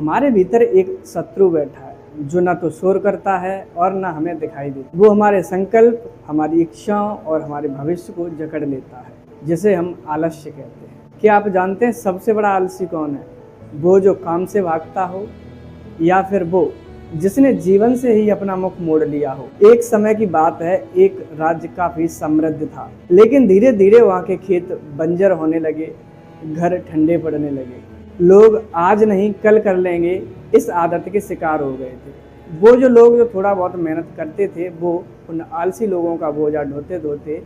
हमारे भीतर एक शत्रु बैठा है जो ना तो शोर करता है और ना हमें दिखाई देता। वो हमारे संकल्प, हमारी इच्छाओं और हमारे भविष्य को जकड़ लेता है, जिसे हम आलस्य कहते हैं। क्या आप जानते हैं सबसे बड़ा आलसी कौन है? वो जो काम से भागता हो, या फिर वो जिसने जीवन से ही अपना मुख मोड़ लिया हो। एक समय की बात है, एक राज्य काफी समृद्ध था, लेकिन धीरे धीरे वहाँ के खेत बंजर होने लगे, घर ठंडे पड़ने लगे। लोग आज नहीं कल कर लेंगे इस आदत के शिकार हो गए थे। वो जो लोग जो थोड़ा बहुत मेहनत करते थे, वो उन आलसी लोगों का बोझा ढोते ढोते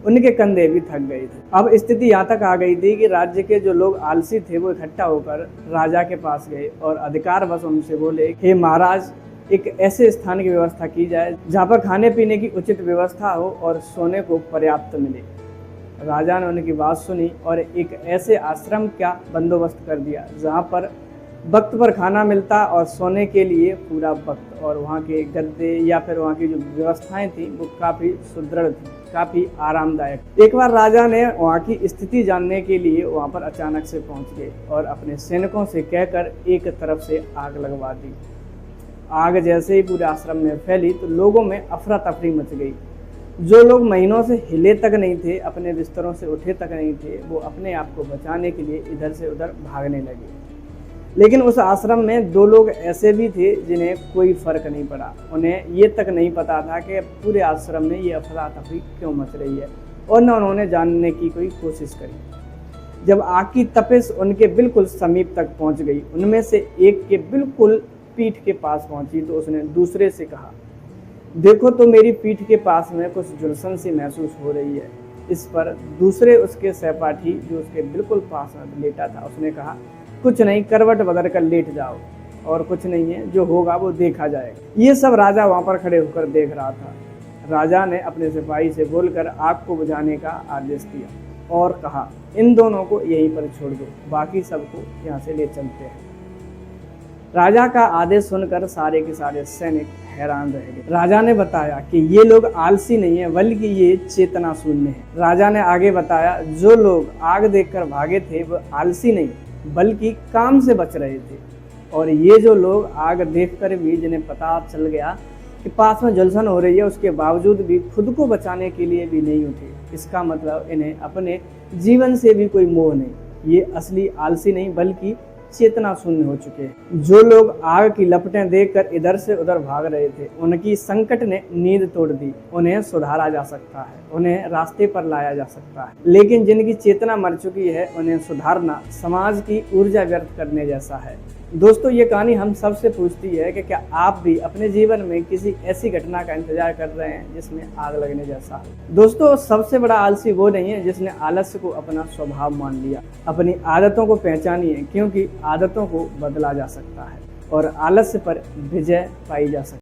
उनके कंधे भी थक गए थे। अब स्थिति यहाँ तक आ गई थी कि राज्य के जो लोग आलसी थे वो इकट्ठा होकर राजा के पास गए और अधिकार बस उनसे बोले, हे महाराज, एक ऐसे स्थान की व्यवस्था की जाए जहाँ पर खाने पीने की उचित व्यवस्था हो और सोने को पर्याप्त मिले। राजा ने उनकी बात सुनी और एक ऐसे आश्रम का बंदोबस्त कर दिया जहाँ पर वक्त पर खाना मिलता और सोने के लिए पूरा वक्त, और वहाँ के गद्दे या फिर वहाँ की जो व्यवस्थाएं थी वो काफ़ी सुदृढ़ थी, काफ़ी आरामदायक। एक बार राजा ने वहाँ की स्थिति जानने के लिए वहाँ पर अचानक से पहुँच गए और अपने सैनिकों से कहकर एक तरफ से आग लगवा दी। आग जैसे ही पूरे आश्रम में फैली तो लोगों में अफरा तफरी मच गई। जो लोग महीनों से हिले तक नहीं थे, अपने बिस्तरों से उठे तक नहीं थे, वो अपने आप को बचाने के लिए इधर से उधर भागने लगे। लेकिन उस आश्रम में दो लोग ऐसे भी थे जिन्हें कोई फर्क नहीं पड़ा। उन्हें ये तक नहीं पता था कि पूरे आश्रम में ये अफरा तफरी क्यों मच रही है, और न उन्होंने जानने की कोई कोशिश करी। जब आग की तपिश उनके बिल्कुल समीप तक पहुंच गई, उनमें से एक के बिल्कुल पीठ के पास पहुंची तो उसने दूसरे से कहा, देखो तो मेरी पीठ के पास में कुछ झुलसन सी महसूस हो रही है। इस पर दूसरे उसके सहपाठी जो उसके बिल्कुल पास में लेटा था, उसने कहा, कुछ नहीं, करवट बदल कर लेट जाओ, और कुछ नहीं है, जो होगा वो देखा जाएगा। ये सब राजा वहाँ पर खड़े होकर देख रहा था। राजा ने अपने सिपाही से बोलकर आग को बुझाने का आदेश दिया और कहा, इन दोनों को यहीं पर छोड़ दो, बाकी सबको यहाँ से ले चलते हैं। राजा का आदेश सुनकर सारे के सारे सैनिक हैरान रह गए। राजा ने बताया कि ये लोग आलसी नहीं है, बल्कि ये चेतना शून्य है। राजा ने आगे बताया, जो लोग आग देखकर भागे थे वो आलसी नहीं बल्कि काम से बच रहे थे, और ये जो लोग आग देखकर भी जिन्हें पता चल गया कि पास में झुलसन हो रही है, उसके बावजूद भी खुद को बचाने के लिए भी नहीं उठे, इसका मतलब इन्हें अपने जीवन से भी कोई मोह नहीं। ये असली आलसी नहीं बल्कि चेतना शून्य हो चुके हैं। जो लोग आग की लपटें देखकर इधर से उधर भाग रहे थे, उनकी संकट ने नींद तोड़ दी। उन्हें सुधारा जा सकता है, उन्हें रास्ते पर लाया जा सकता है, लेकिन जिनकी चेतना मर चुकी है, उन्हें सुधारना समाज की ऊर्जा व्यर्थ करने जैसा है। दोस्तों, ये कहानी हम सबसे पूछती है कि क्या आप भी अपने जीवन में किसी ऐसी घटना का इंतजार कर रहे हैं जिसमें आग लगने जैसा हो? दोस्तों, सबसे बड़ा आलसी वो नहीं है जिसने आलस्य को अपना स्वभाव मान लिया। अपनी आदतों को पहचानिए, क्योंकि आदतों को बदला जा सकता है और आलस्य पर विजय पाई जा सकती है।